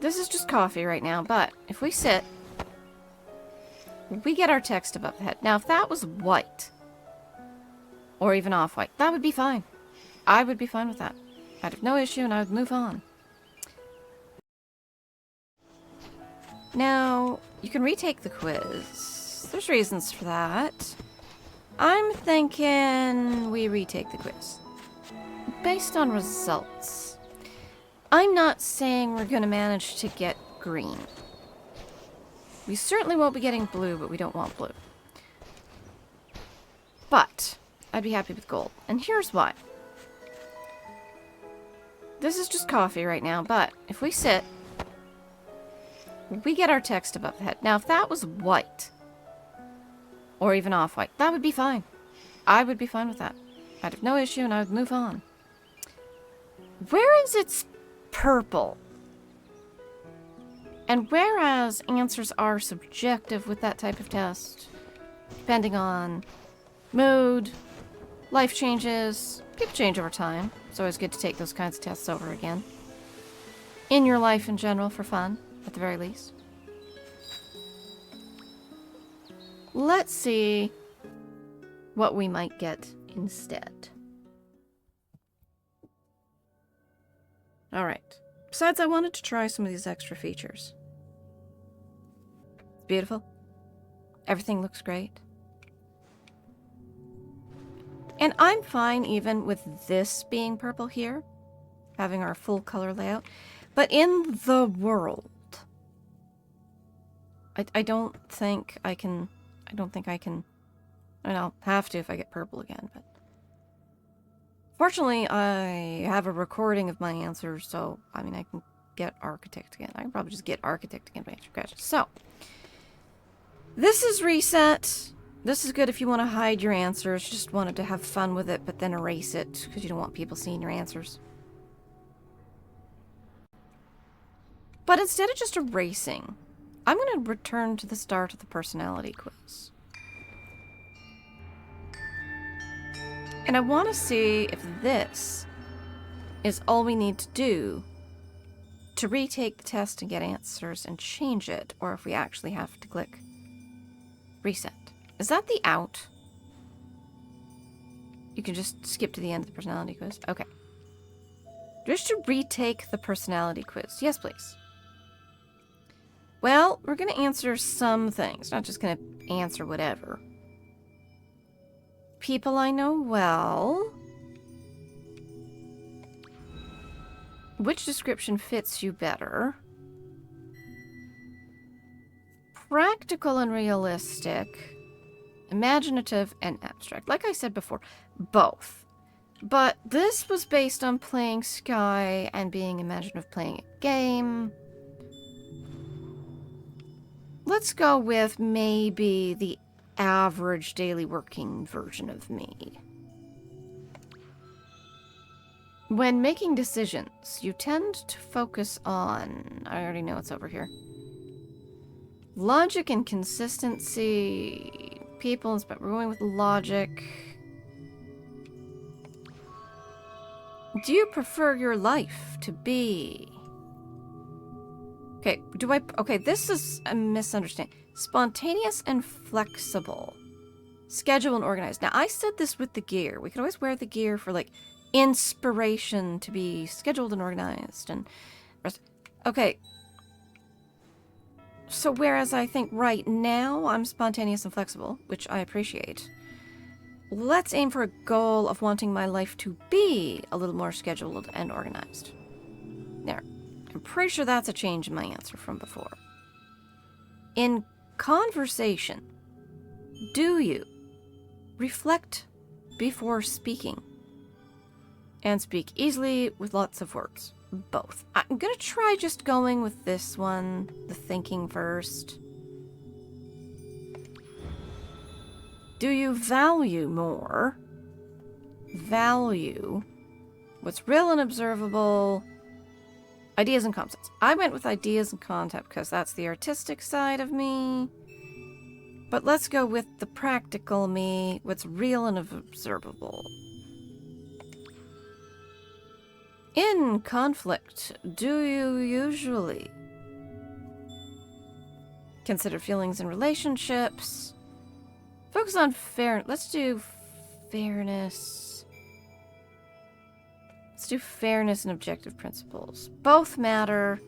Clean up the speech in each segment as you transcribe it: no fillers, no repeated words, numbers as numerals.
This is just coffee right now, but if we sit, we get our text above the head. Now, if that was white, or even off-white, that would be fine. I would be fine with that. I'd have no issue, and I would move on. Now, you can retake the quiz. There's reasons for that. I'm thinking we retake the quiz. Based on results. I'm not saying we're going to manage to get green. We certainly won't be getting blue, but we don't want blue. But I'd be happy with gold. And here's why. This is just coffee right now, but if we sit, we get our text above the head. Now, if that was white, or even off-white, that would be fine. I would be fine with that. I'd have no issue, and I would move on. Whereas it's purple, and whereas answers are subjective with that type of test, depending on mood, life changes, people change over time. It's always good to take those kinds of tests over again. In your life in general, for fun, at the very least. Let's see what we might get instead. Alright. Besides, I wanted to try some of these extra features. It's beautiful. Everything looks great. And I'm fine even with this being purple here, having our full color layout. But in the world, I don't think I can, and I'll have to if I get purple again, but fortunately I have a recording of my answers, so, I mean, I can get architect again. I can probably just get architect again by extra scratches. So, this is reset. This is good if you want to hide your answers, just wanted to have fun with it, but then erase it, because you don't want people seeing your answers. But instead of just erasing, I'm going to return to the start of the personality quiz. And I want to see if this is all we need to do to retake the test and get answers and change it, or if we actually have to click reset. Is that the out? You can just skip to the end of the personality quiz? Okay. Do you wish to retake the personality quiz? Yes, please. Well, we're going to answer some things, not just going to answer whatever. People I know well. Which description fits you better? Practical and realistic. Imaginative and abstract. Like I said before, both. But this was based on playing Sky and being imaginative playing a game. Let's go with maybe the average daily working version of me. When making decisions, you tend to focus on... I already know it's over here. Logic and consistency... People, but we're going with logic. Do you prefer your life to be... Okay, okay, this is a misunderstanding. Spontaneous and flexible. Schedule and organized. Now, I said this with the gear. We could always wear the gear for, like, inspiration to be scheduled and organized. And okay. So whereas I think right now I'm spontaneous and flexible, which I appreciate, let's aim for a goal of wanting my life to be a little more scheduled and organized. There. I'm pretty sure that's a change in my answer from before. In conversation, do you reflect before speaking and speak easily with lots of words? Both. I'm gonna try just going with this one, the thinking first. Do you value more? Value what's real and observable, ideas and concepts. I went with ideas and concept because that's the artistic side of me. But let's go with the practical me, what's real and observable. In conflict, do you usually Consider feelings in relationships. Focus on let's do fairness. Let's do fairness and objective principles. Both matter.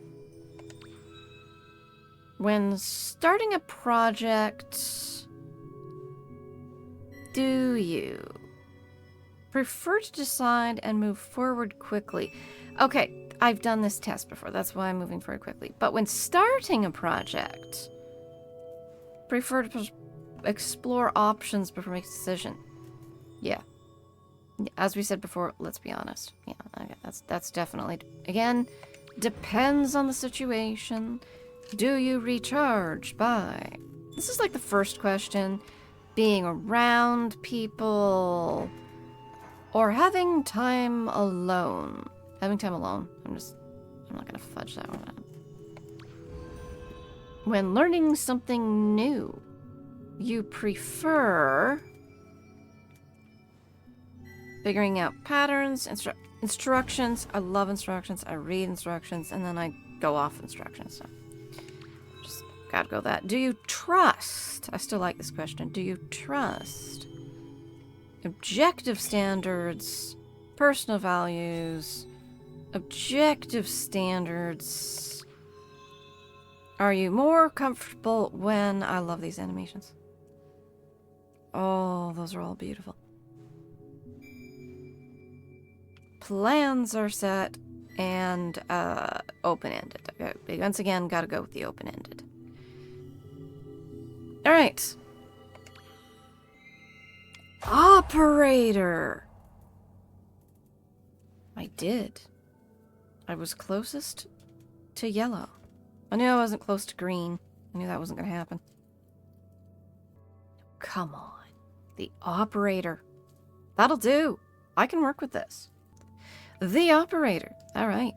When starting a project, do you prefer to decide and move forward quickly? Okay, I've done this test before. That's why I'm moving forward quickly. But when starting a project, prefer to explore options before making a decision. Yeah. As we said before, let's be honest. Yeah, okay, that's definitely, again, depends on the situation. Do you recharge by? This is like the first question. Being around people. Or having time alone. Having time alone. I'm not gonna fudge that one up. When learning something new, you prefer figuring out patterns, instructions. I love instructions. I read instructions, and then I go off instructions. So just gotta go that. Do you trust? I still like this question. Do you trust objective standards, personal values, objective standards? Are you more comfortable when... I love these animations. Oh, those are all beautiful. Plans are set and open-ended. Okay, once again, gotta go with the open-ended. All right. Operator. I did. I was closest to yellow. I knew I wasn't close to green. I knew that wasn't going to happen. Come on. The operator. That'll do. I can work with this. The operator. All right.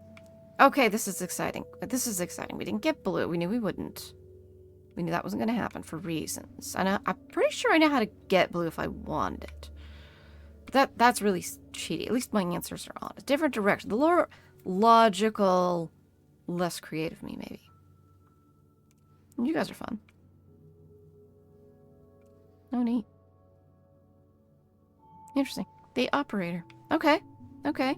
Okay, this is exciting. This is exciting. We didn't get blue. We knew we wouldn't. We knew that wasn't going to happen for reasons. And I'm pretty sure I know how to get blue if I wanted it. But that's really cheaty. At least my answers are on a different direction. The more logical, less creative me, maybe. You guys are fun. Oh, neat. Interesting. The operator. Okay. Okay.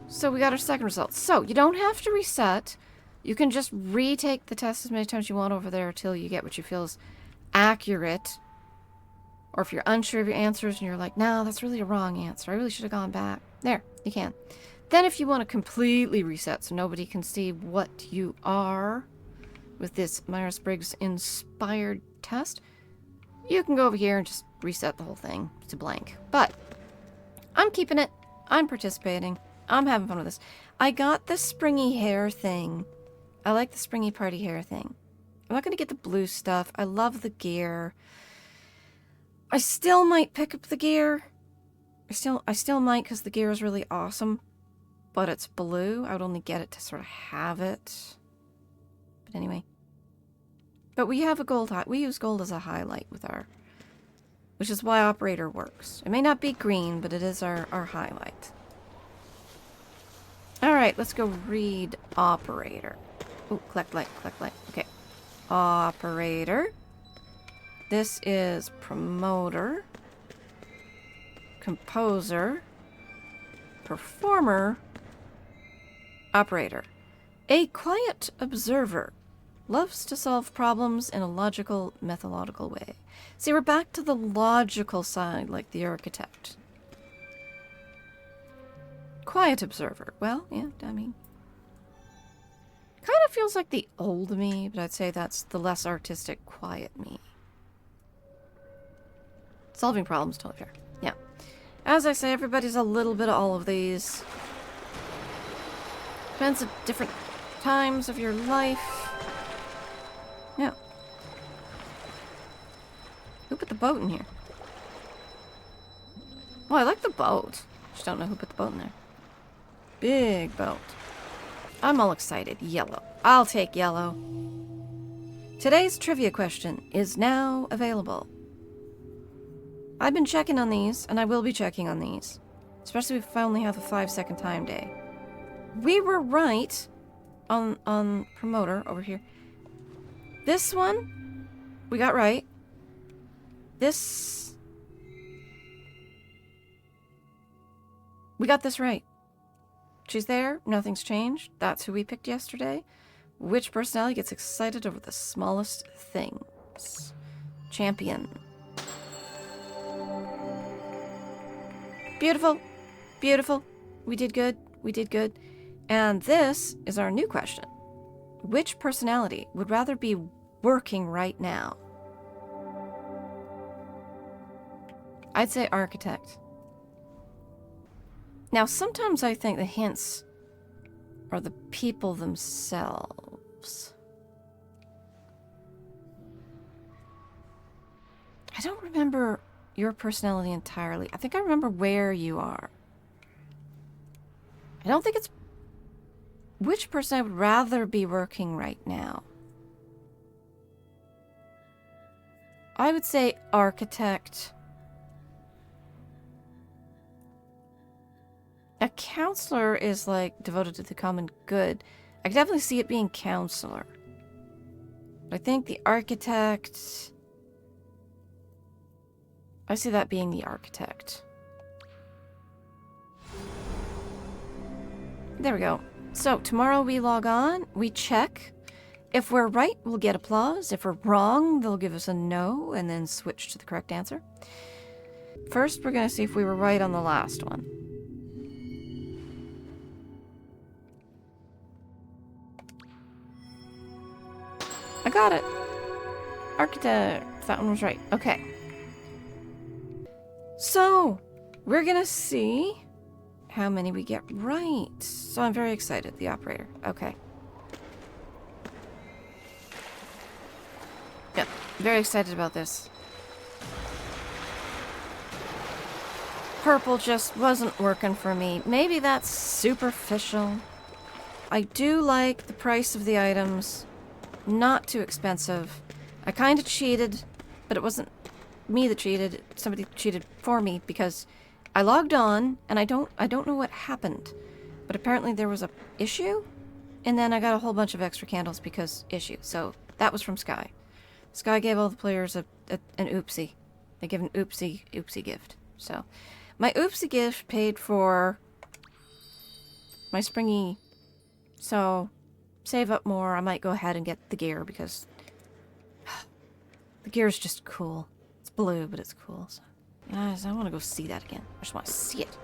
So we got our second result. So you don't have to reset. You can just retake the test as many times as you want over there until you get what you feel is accurate. Or if you're unsure of your answers and you're like, no, that's really a wrong answer. I really should have gone back. There, you can. Then if you want to completely reset so nobody can see what you are with this Myers-Briggs inspired test, you can go over here and just reset the whole thing to blank. But I'm keeping it. I'm participating. I'm having fun with this. I got the springy hair thing. I like the springy party hair thing. I'm not going to get the blue stuff. I love the gear. I still might pick up the gear. I still might because the gear is really awesome. But it's blue. I would only get it to sort of have it. But anyway. But we have a gold we use gold as a highlight with our... Which is why operator works. It may not be green, but it is our highlight. Alright, let's go read operator. Oh, collect light, collect light. Okay. Operator. This is promoter. Composer. Performer. Operator. A quiet observer. Loves to solve problems in a logical, methodological way. See, we're back to the logical side, like the architect. Quiet observer. Well, yeah, I mean... Kind of feels like the old me, but I'd say that's the less artistic, quiet me. Solving problems, totally fair. Yeah. As I say, everybody's a little bit of all of these. Depends at different times of your life. Yeah. Who put the boat in here? Oh, I like the boat. Just don't know who put the boat in there. Big boat. I'm all excited. Yellow. I'll take yellow. Today's trivia question is now available. I've been checking on these, and I will be checking on these. Especially if I only have a 5-second time day. We were right on promoter over here. This one, we got right. This... We got this right. She's there, nothing's changed. That's who we picked yesterday. Which personality gets excited over the smallest things? Champion. Beautiful. Beautiful. We did good. We did good. And this is our new question. Which personality would rather be working right now? I'd say architect. Now, sometimes I think the hints are the people themselves. I don't remember your personality entirely. I think I remember where you are. I don't think it's... Which person I would rather be working right now? I would say architect. A counselor is like devoted to the common good. I can definitely see it being counselor. But I think the architect... I see that being the architect. There we go. So tomorrow we log on, we check. If we're right, we'll get applause. If we're wrong, they'll give us a no and then switch to the correct answer. First, we're going to see if we were right on the last one. I got it. Architect. That one was right. Okay. So, we're gonna see how many we get right. So I'm very excited. The operator. Okay. Yep. Very excited about this. Purple just wasn't working for me. Maybe that's superficial. I do like the price of the items. Not too expensive. I kind of cheated, but it wasn't me that cheated. Somebody cheated for me because I logged on and I don't know what happened, but apparently there was a issue, and then I got a whole bunch of extra candles because issue. So that was from Sky. Sky gave all the players an oopsie. They give an oopsie gift. So my oopsie gift paid for my springy. So save up more. I might go ahead and get the gear because the gear is just cool. It's blue, but it's cool. So, guys, I want to go see that again. I just want to see it.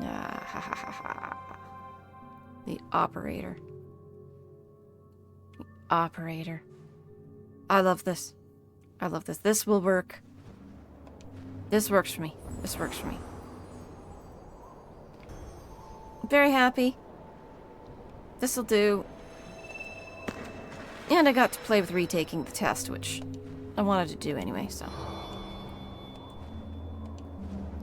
Ah, ha, ha, ha, ha. The operator. The operator. I love this. I love this. This will work. This works for me. This works for me. I'm very happy. This'll do. And I got to play with retaking the test, which I wanted to do anyway, so.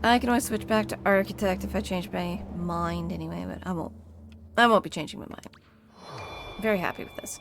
I can always switch back to architect if I change my mind anyway, but I won't be changing my mind. Very happy with this.